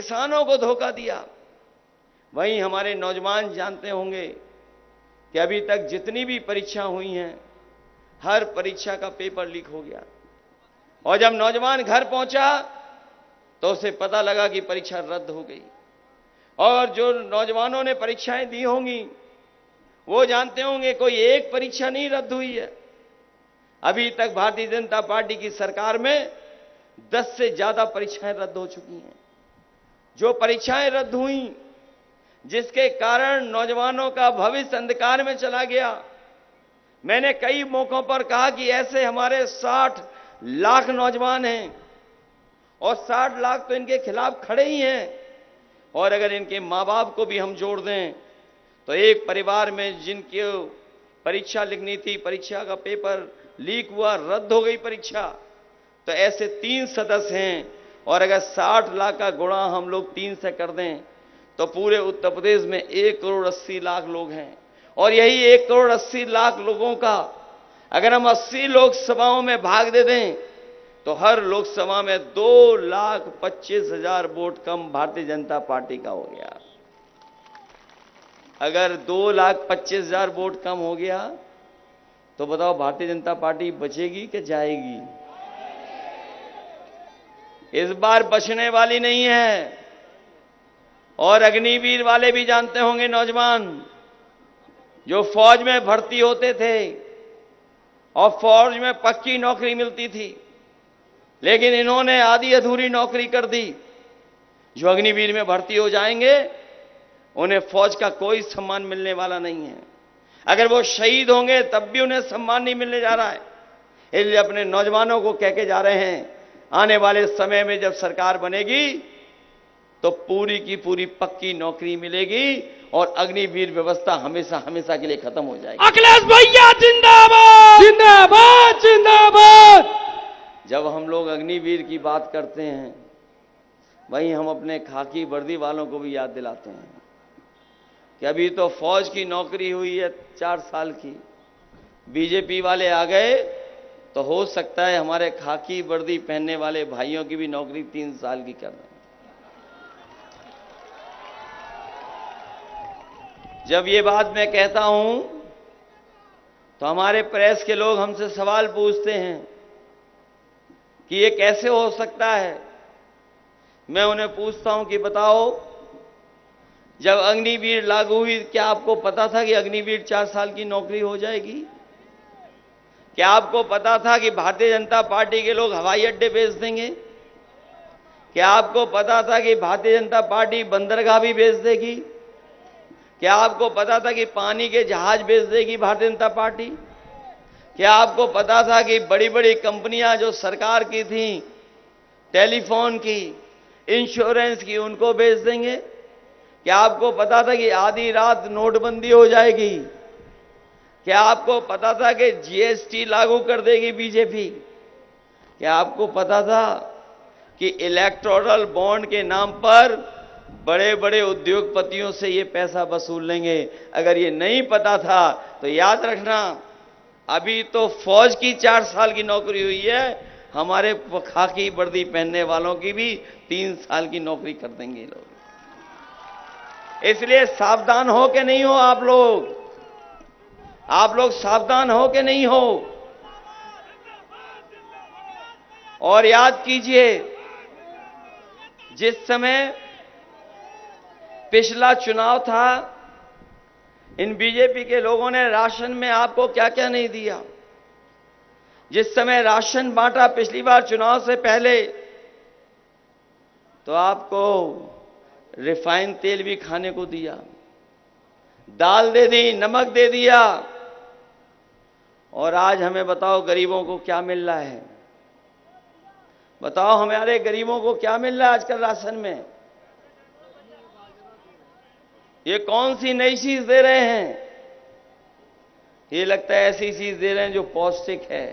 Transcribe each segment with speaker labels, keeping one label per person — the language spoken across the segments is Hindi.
Speaker 1: किसानों को धोखा दिया। वहीं हमारे नौजवान जानते होंगे कि अभी तक जितनी भी परीक्षा हुई हैं, हर परीक्षा का पेपर लीक हो गया, और जब नौजवान घर पहुंचा तो उसे पता लगा कि परीक्षा रद्द हो गई। और जो नौजवानों ने परीक्षाएं दी होंगी वो जानते होंगे कोई एक परीक्षा नहीं रद्द हुई है। अभी तक भारतीय जनता पार्टी की सरकार में 10 से ज्यादा परीक्षाएं रद्द हो चुकी हैं। जो परीक्षाएं रद्द हुई, जिसके कारण नौजवानों का भविष्य अंधकार में चला गया। मैंने कई मौकों पर कहा कि ऐसे हमारे 60 लाख नौजवान हैं, और 60 लाख तो इनके खिलाफ खड़े ही हैं। और अगर इनके मां बाप को भी हम जोड़ दें तो एक परिवार में जिनकी परीक्षा लिखनी थी, परीक्षा का पेपर लीक हुआ, रद्द हो गई परीक्षा, तो ऐसे 3 सदस्य हैं। और अगर 60 लाख का गुणा हम लोग 3 से कर दें तो पूरे उत्तर प्रदेश में 1 करोड़ 80 लाख लोग हैं। और यही 1 करोड़ 80 लाख लोगों का अगर हम 80 लोकसभाओं में भाग दे दें तो हर लोकसभा में 2,25,000 वोट कम भारतीय जनता पार्टी का हो गया। अगर 2,25,000 वोट कम हो गया तो बताओ भारतीय जनता पार्टी बचेगी कि जाएगी? इस बार बचने वाली नहीं है। और अग्निवीर वाले भी जानते होंगे, नौजवान जो फौज में भर्ती होते थे और फौज में पक्की नौकरी मिलती थी, लेकिन इन्होंने आधी अधूरी नौकरी कर दी। जो अग्निवीर में भर्ती हो जाएंगे उन्हें फौज का कोई सम्मान मिलने वाला नहीं है। अगर वो शहीद होंगे तब भी उन्हें सम्मान नहीं मिलने जा रहा है। इसलिए अपने नौजवानों को कह के जा रहे हैं, आने वाले समय में जब सरकार बनेगी तो पूरी की पूरी पक्की नौकरी मिलेगी और अग्निवीर व्यवस्था हमेशा हमेशा के लिए खत्म हो जाएगी।
Speaker 2: अखिलेश भैया जिंदाबाद जिंदाबाद जिंदाबाद।
Speaker 1: जब हम लोग अग्निवीर की बात करते हैं, वहीं हम अपने खाकी वर्दी वालों को भी याद दिलाते हैं कि अभी तो फौज की नौकरी हुई है 4 साल की, बीजेपी वाले आ गए तो हो सकता है हमारे खाकी वर्दी पहनने वाले भाइयों की भी नौकरी 3 साल की कर दें। जब ये बात मैं कहता हूं तो हमारे प्रेस के लोग हमसे सवाल पूछते हैं कि ये कैसे हो सकता है। मैं उन्हें पूछता हूं कि बताओ, जब अग्निवीर लागू हुई क्या आपको पता था कि अग्निवीर 4 साल की नौकरी हो जाएगी? क्या आपको पता था कि भारतीय जनता पार्टी के लोग हवाई अड्डे बेच देंगे? क्या आपको पता था कि भारतीय जनता पार्टी बंदरगाह भी बेच देगी? क्या आपको पता था कि पानी के जहाज बेच देगी भारतीय जनता पार्टी? क्या आपको पता था कि बड़ी बड़ी कंपनियां जो सरकार की थी, टेलीफोन की, इंश्योरेंस की, उनको बेच देंगे? क्या आपको पता था कि आधी रात नोटबंदी हो जाएगी? क्या आपको पता था कि जीएसटी लागू कर देगी बीजेपी? क्या आपको पता था कि इलेक्टोरल बॉन्ड के नाम पर बड़े बड़े उद्योगपतियों से ये पैसा वसूल लेंगे? अगर ये नहीं पता था तो याद रखना, अभी तो फौज की 4 साल की नौकरी हुई है, हमारे खाकी वर्दी पहनने वालों की भी 3 साल की नौकरी कर देंगे लोग। इसलिए सावधान हो के नहीं हो आप लोग सावधान हो के नहीं हो। और याद कीजिए, जिस समय पिछला चुनाव था, इन बीजेपी के लोगों ने राशन में आपको क्या क्या नहीं दिया। जिस समय राशन बांटा पिछली बार चुनाव से पहले, तो आपको रिफाइन तेल भी खाने को दिया, दाल दे दी, नमक दे दिया। और आज हमें बताओ गरीबों को क्या मिल रहा है? बताओ हमारे गरीबों को क्या मिल रहा है आजकल राशन में? ये कौन सी नई चीज दे रहे हैं? ये लगता है ऐसी चीज दे रहे हैं जो पौष्टिक है।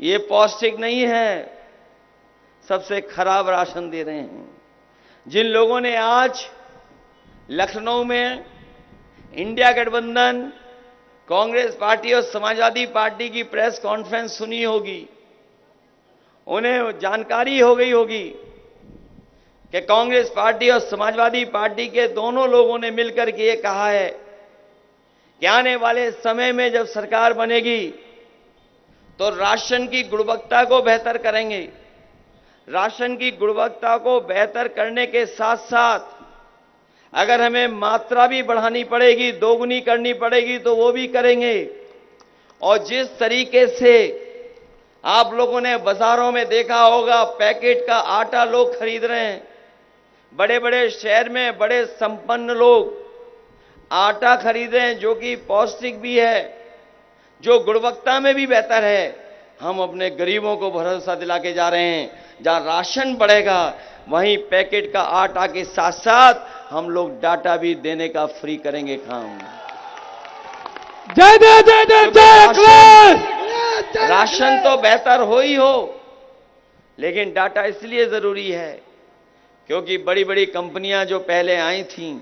Speaker 1: ये पौष्टिक नहीं है, सबसे खराब राशन दे रहे हैं। जिन लोगों ने आज लखनऊ में इंडिया गठबंधन, कांग्रेस पार्टी और समाजवादी पार्टी की प्रेस कॉन्फ्रेंस सुनी होगी, उन्हें जानकारी हो गई होगी कि कांग्रेस पार्टी और समाजवादी पार्टी के दोनों लोगों ने मिलकर के ये कहा है कि आने वाले समय में जब सरकार बनेगी तो राशन की गुणवत्ता को बेहतर करेंगे। राशन की गुणवत्ता को बेहतर करने के साथ साथ अगर हमें मात्रा भी बढ़ानी पड़ेगी, दोगुनी करनी पड़ेगी, तो वो भी करेंगे। और जिस तरीके से आप लोगों ने बाजारों में देखा होगा, पैकेट का आटा लोग खरीद रहे हैं। बड़े बड़े शहर में बड़े संपन्न लोग आटा खरीद रहे हैं जो कि पौष्टिक भी है, जो गुणवत्ता में भी बेहतर है। हम अपने गरीबों को भरोसा दिला के जा रहे हैं, जहां राशन बढ़ेगा वहीं पैकेट का आटा के साथ साथ हम लोग डाटा भी देने का फ्री करेंगे काम।
Speaker 2: जय जय जय जय जय।
Speaker 1: राशन तो बेहतर हो ही हो, लेकिन डाटा इसलिए जरूरी है क्योंकि बड़ी बड़ी कंपनियां जो पहले आई थीं,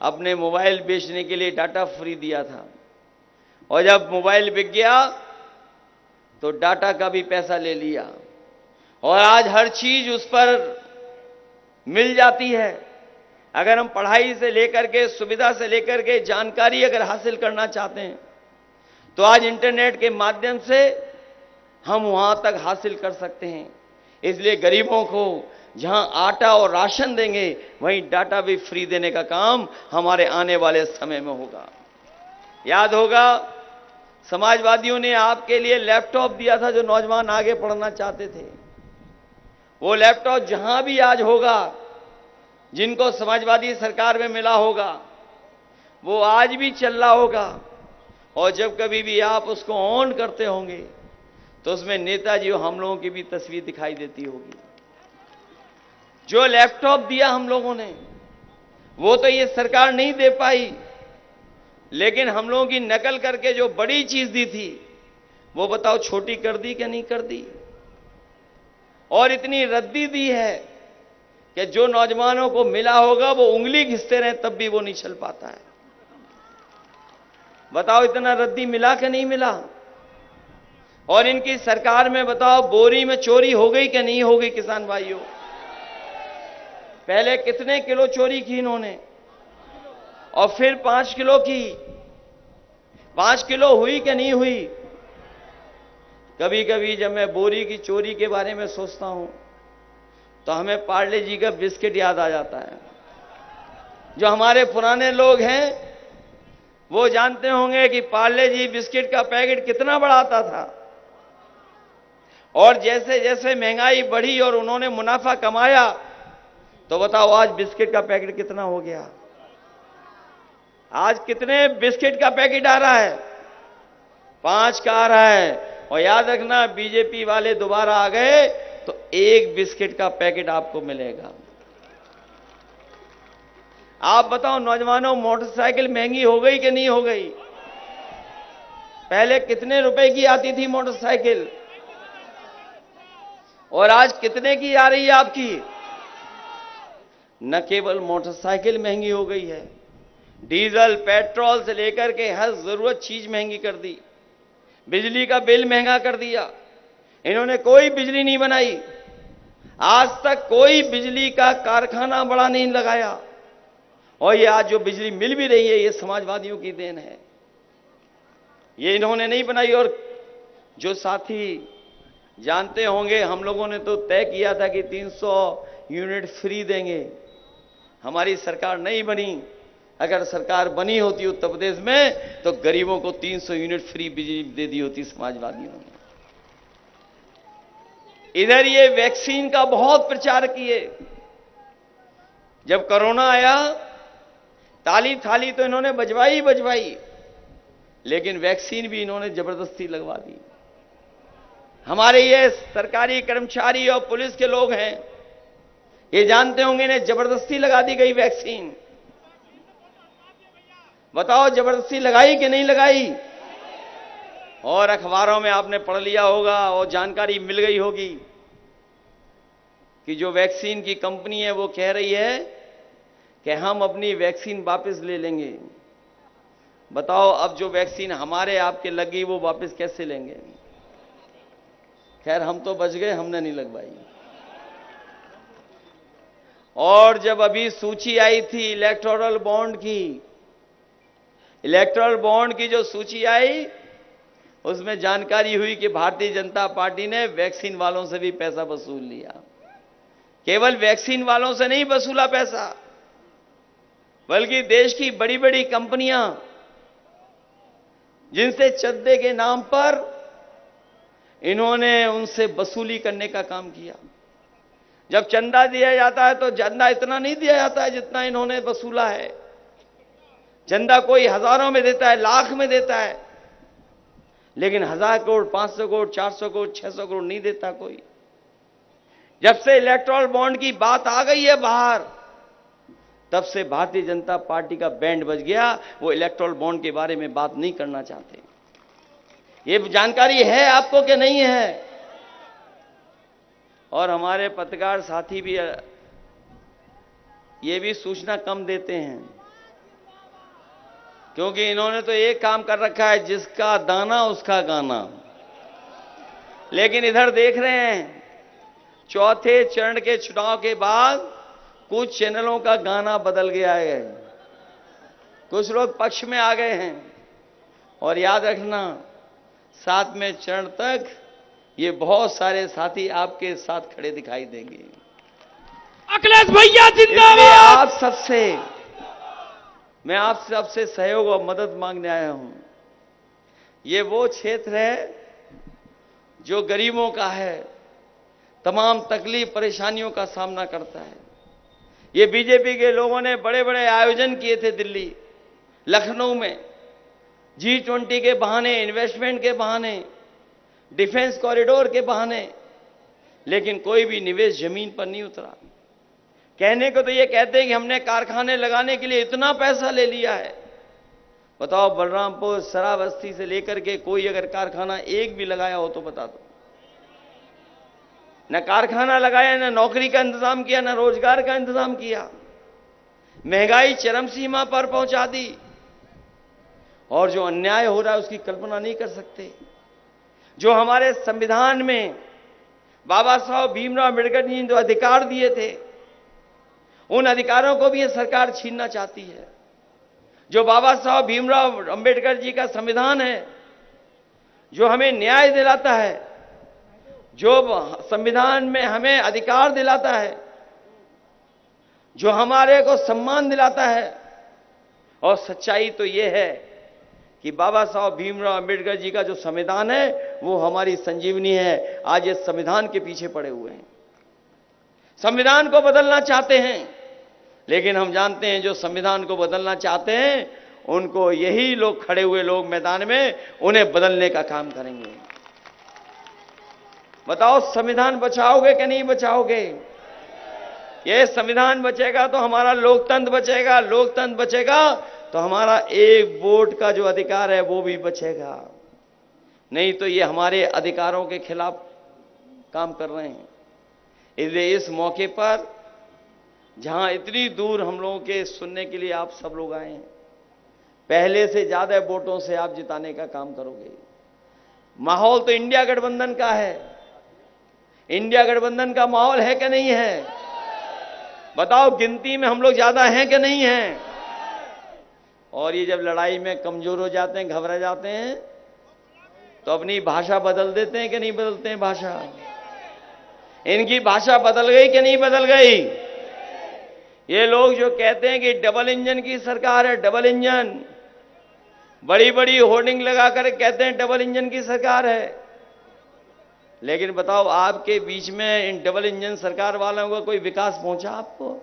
Speaker 1: अपने मोबाइल बेचने के लिए डाटा फ्री दिया था, और जब मोबाइल बिक गया तो डाटा का भी पैसा ले लिया, और आज हर चीज उस पर मिल जाती है। अगर हम पढ़ाई से लेकर के, सुविधा से लेकर के जानकारी अगर हासिल करना चाहते हैं तो आज इंटरनेट के माध्यम से हम वहां तक हासिल कर सकते हैं। इसलिए गरीबों को जहां आटा और राशन देंगे वहीं डाटा भी फ्री देने का काम हमारे आने वाले समय में होगा। याद होगा, समाजवादियों ने आपके लिए लैपटॉप दिया था जो नौजवान आगे पढ़ना चाहते थे। वो लैपटॉप जहां भी आज होगा, जिनको समाजवादी सरकार में मिला होगा, वो आज भी चल रहा होगा। और जब कभी भी आप उसको ऑन करते होंगे तो उसमें नेताजी और हम लोगों की भी तस्वीर दिखाई देती होगी। जो लैपटॉप दिया हम लोगों ने वो तो ये सरकार नहीं दे पाई, लेकिन हम लोगों की नकल करके जो बड़ी चीज दी थी वो बताओ छोटी कर दी क्या नहीं कर दी। और इतनी रद्दी दी है कि जो नौजवानों को मिला होगा वो उंगली घिसते रहे तब भी वो नहीं चल पाता है। बताओ इतना रद्दी मिला कि नहीं मिला। और इनकी सरकार में बताओ बोरी में चोरी हो गई कि नहीं हो गई। किसान भाइयों, पहले कितने किलो चोरी की इन्होंने, और फिर 5 किलो की। 5 किलो हुई कि नहीं हुई। कभी कभी जब मैं बोरी की चोरी के बारे में सोचता हूं तो हमें पार्ले जी का बिस्किट याद आ जाता है। जो हमारे पुराने लोग हैं वो जानते होंगे कि पार्ले जी बिस्किट का पैकेट कितना बड़ा आता था, और जैसे जैसे महंगाई बढ़ी और उन्होंने मुनाफा कमाया तो बताओ आज बिस्किट का पैकेट कितना हो गया। आज कितने बिस्किट का पैकेट आ रहा है? 5 का आ रहा है। और याद रखना, बीजेपी वाले दोबारा आ गए तो 1 बिस्किट का पैकेट आपको मिलेगा। आप बताओ नौजवानों, मोटरसाइकिल महंगी हो गई कि नहीं हो गई। पहले कितने रुपए की आती थी मोटरसाइकिल, और आज कितने की आ रही है आपकी। न केवल मोटरसाइकिल महंगी हो गई है, डीजल पेट्रोल से लेकर के हर जरूरत चीज महंगी कर दी। बिजली का बिल महंगा कर दिया। इन्होंने कोई बिजली नहीं बनाई, आज तक कोई बिजली का कारखाना बड़ा नहीं लगाया, और ये आज जो बिजली मिल भी रही है ये समाजवादियों की देन है। ये इन्होंने नहीं बनाई। और जो साथी जानते होंगे, हम लोगों ने तो तय किया था कि 300 यूनिट फ्री देंगे। हमारी सरकार नहीं बनी। अगर सरकार बनी होती उत्तर प्रदेश में तो गरीबों को 300 यूनिट फ्री बिजली दे दी होती समाजवादियों ने। इधर ये वैक्सीन का बहुत प्रचार किए। जब कोरोना आया ताली थाली तो इन्होंने बजवाई, लेकिन वैक्सीन भी इन्होंने जबरदस्ती लगवा दी। हमारे ये सरकारी कर्मचारी और पुलिस के लोग हैं, ये जानते होंगे इन्हें जबरदस्ती लगा दी गई वैक्सीन। बताओ जबरदस्ती लगाई कि नहीं लगाई। और अखबारों में आपने पढ़ लिया होगा और जानकारी मिल गई होगी कि जो वैक्सीन की कंपनी है वो कह रही है कि हम अपनी वैक्सीन वापस ले लेंगे। बताओ अब जो वैक्सीन हमारे आपके लगी वो वापस कैसे लेंगे। खैर हम तो बच गए, हमने नहीं लगवाई। और जब अभी सूची आई थी इलेक्टोरल बॉन्ड की जो सूची आई, उसमें जानकारी हुई कि भारतीय जनता पार्टी ने वैक्सीन वालों से भी पैसा वसूल लिया। केवल वैक्सीन वालों से नहीं वसूला पैसा, बल्कि देश की बड़ी बड़ी कंपनियां जिनसे चंदे के नाम पर इन्होंने उनसे वसूली करने का काम किया। जब चंदा दिया जाता है तो चंदा इतना नहीं दिया जाता है जितना इन्होंने वसूला है। चंदा कोई हजारों में देता है, लाख में देता है, लेकिन 1000 करोड़, 500 करोड़, 400 करोड़, 600 करोड़ नहीं देता कोई। जब से इलेक्टोरल बॉन्ड की बात आ गई है बाहर, तब से भारतीय जनता पार्टी का बैंड बज गया। वो इलेक्टोरल बॉन्ड के बारे में बात नहीं करना चाहते। ये जानकारी है आपको कि नहीं है? और हमारे पत्रकार साथी भी ये भी सूचना कम देते हैं, क्योंकि इन्होंने तो एक काम कर रखा है, जिसका दाना उसका गाना। लेकिन इधर देख रहे हैं, चौथे चरण के चुनाव के बाद कुछ चैनलों का गाना बदल गया है, कुछ लोग पक्ष में आ गए हैं। और याद रखना, 7वें चरण तक ये बहुत सारे साथी आपके साथ खड़े दिखाई देंगे।
Speaker 2: अखिलेश भैया जिंदाबाद।
Speaker 1: मैं आप सबसे सहयोग और मदद मांगने आया हूं। ये वो क्षेत्र है जो गरीबों का है, तमाम तकलीफ परेशानियों का सामना करता है। ये बीजेपी के लोगों ने बड़े बड़े आयोजन किए थे दिल्ली, लखनऊ में, G20 के बहाने, इन्वेस्टमेंट के बहाने, डिफेंस कॉरिडोर के बहाने, लेकिन कोई भी निवेश जमीन पर नहीं उतरा। कहने को तो ये कहते हैं कि हमने कारखाने लगाने के लिए इतना पैसा ले लिया है। बताओ, बलरामपुर, श्रावस्ती से लेकर के कोई अगर कारखाना एक भी लगाया हो तो बता दो। न कारखाना लगाया, न नौकरी का इंतजाम किया, न रोजगार का इंतजाम किया। महंगाई चरम सीमा पर पहुंचा दी, और जो अन्याय हो रहा है उसकी कल्पना नहीं कर सकते। जो हमारे संविधान में बाबा साहब भीमराव अम्बेडकर जी ने जो अधिकार दिए थे, उन अधिकारों को भी ये सरकार छीनना चाहती है। जो बाबा साहब भीमराव अम्बेडकर जी का संविधान है, जो हमें न्याय दिलाता है, जो संविधान में हमें अधिकार दिलाता है, जो हमारे को सम्मान दिलाता है। और सच्चाई तो यह है कि बाबा साहब भीमराव अम्बेडकर जी का जो संविधान है वो हमारी संजीवनी है। आज इस संविधान के पीछे पड़े हुए हैं, संविधान को बदलना चाहते हैं, लेकिन हम जानते हैं जो संविधान को बदलना चाहते हैं उनको यही लोग, खड़े हुए लोग मैदान में, उन्हें बदलने का काम करेंगे। बताओ, संविधान बचाओगे कि नहीं बचाओगे? ये संविधान बचेगा तो हमारा लोकतंत्र बचेगा, लोकतंत्र बचेगा तो हमारा एक वोट का जो अधिकार है वो भी बचेगा। नहीं तो ये हमारे अधिकारों के खिलाफ काम कर रहे हैं। इसलिए इस मौके पर, जहां इतनी दूर हम लोगों के सुनने के लिए आप सब लोग आए हैं, पहले से ज्यादा वोटों से आप जिताने का काम करोगे। माहौल तो इंडिया गठबंधन का है। इंडिया गठबंधन का माहौल है कि नहीं है? बताओ, गिनती में हम लोग ज्यादा हैं कि नहीं हैं? और ये जब लड़ाई में कमजोर हो जाते हैं, घबरा जाते हैं, तो अपनी भाषा बदल देते हैं कि नहीं बदलते हैं भाषा? इनकी भाषा बदल गई कि नहीं बदल गई? ये लोग जो कहते हैं कि डबल इंजन की सरकार है, डबल इंजन, बड़ी बड़ी होर्डिंग लगाकर कहते हैं डबल इंजन की सरकार है। लेकिन बताओ, आपके बीच में इन डबल इंजन सरकार वालों का कोई विकास पहुंचा आपको?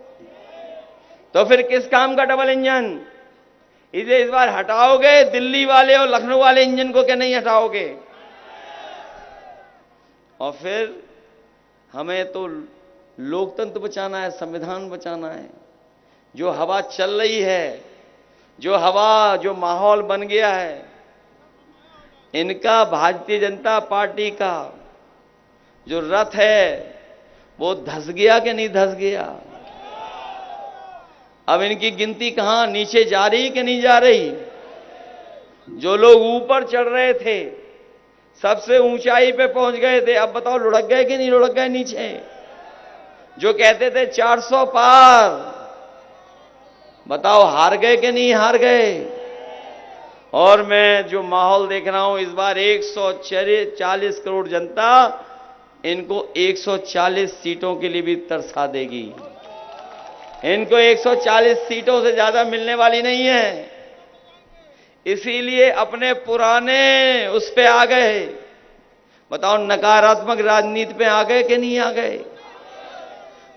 Speaker 1: तो फिर किस काम का डबल इंजन? इसे इस बार हटाओगे दिल्ली वाले और लखनऊ वाले इंजन को, क्या नहीं हटाओगे? और फिर हमें तो लोकतंत्र बचाना है, संविधान बचाना है। जो हवा चल रही है, जो माहौल बन गया है, इनका, भारतीय जनता पार्टी का जो रथ है वो धस गया कि नहीं धस गया? अब इनकी गिनती कहां, नीचे जा रही कि नहीं जा रही? जो लोग ऊपर चढ़ रहे थे, सबसे ऊंचाई पे पहुंच गए थे, अब बताओ लुढ़क गए कि नहीं लुढ़क गए नीचे? जो कहते थे 400 पार, बताओ हार गए कि नहीं हार गए? और मैं जो माहौल देख रहा हूं, इस बार 140 करोड़ जनता इनको 140 सीटों के लिए भी तरसा देगी। इनको 140 सीटों से ज्यादा मिलने वाली नहीं है। इसीलिए अपने पुराने उस पे आ गए। बताओ नकारात्मक राजनीति पे आ गए कि नहीं आ गए?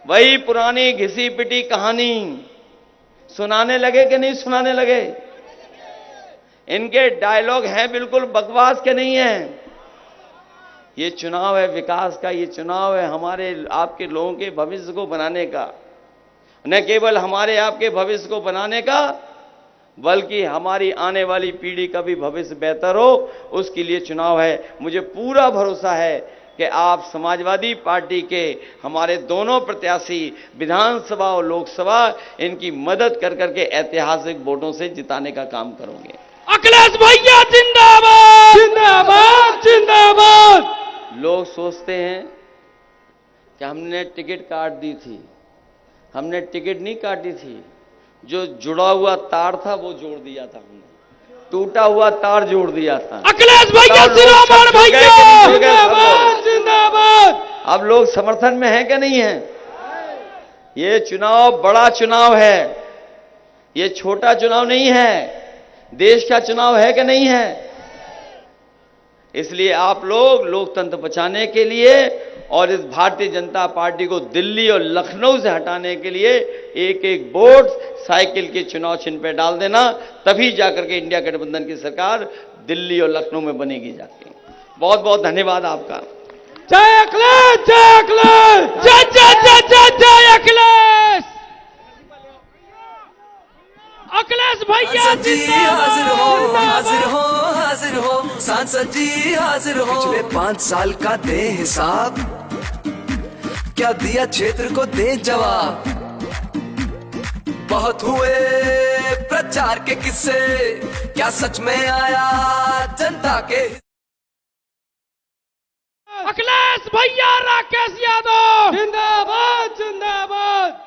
Speaker 1: वही पुरानी घिसी पिटी कहानी सुनाने लगे कि नहीं सुनाने लगे? इनके डायलॉग हैं बिल्कुल बकवास के नहीं है। ये चुनाव है विकास का, ये चुनाव है हमारे आपके लोगों के भविष्य को बनाने का। न केवल हमारे आपके भविष्य को बनाने का, बल्कि हमारी आने वाली पीढ़ी का भी भविष्य बेहतर हो, उसके लिए चुनाव है। मुझे पूरा भरोसा है कि आप समाजवादी पार्टी के हमारे दोनों प्रत्याशी विधानसभा और लोकसभा इनकी मदद कर करके ऐतिहासिक वोटों से जिताने का काम करोगे।
Speaker 2: अखिलेश भैया जिंदाबाद जिंदाबाद जिंदाबाद।
Speaker 1: लोग सोचते हैं कि हमने टिकट काट दी थी। हमने टिकट नहीं काटी थी, जो जुड़ा हुआ तार था वो जोड़ दिया था हमने, टूटा हुआ तार जोड़ दिया था।
Speaker 2: अखिलेश भैया जिंदाबाद भैया जिंदाबाद जिंदाबाद।
Speaker 1: अब लोग समर्थन में हैं कि नहीं हैं? ये चुनाव बड़ा चुनाव है, ये छोटा चुनाव नहीं है, देश का चुनाव है कि नहीं है? इसलिए आप लोग लोकतंत्र बचाने के लिए और इस भारतीय जनता पार्टी को दिल्ली और लखनऊ से हटाने के लिए एक एक वोट साइकिल के चुनाव चिन्ह पे डाल देना, तभी जाकर के इंडिया गठबंधन की सरकार दिल्ली और लखनऊ में बनेगी जाके। बहुत बहुत धन्यवाद आपका।
Speaker 2: जय अखिलेश जय अखिलेश जय जय जय जय जय अखिलेश। अखिलेश भैया
Speaker 3: हाजिर हो हाजिर हो हाजिर हो सांसद जी हाजिर हो। पिछले 5 साल का दे हिसाब, क्या दिया क्षेत्र को दे जवाब। बहुत हुए प्रचार के किस्से, क्या सच में आया जनता के।
Speaker 2: अखिलेश भैया राकेश यादव जिंदाबाद जिंदाबाद।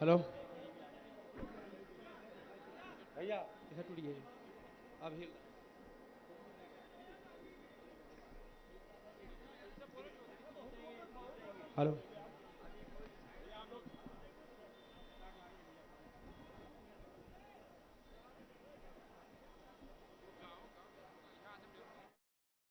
Speaker 2: हेलो भैया इधर टूटिए अभी। हेलो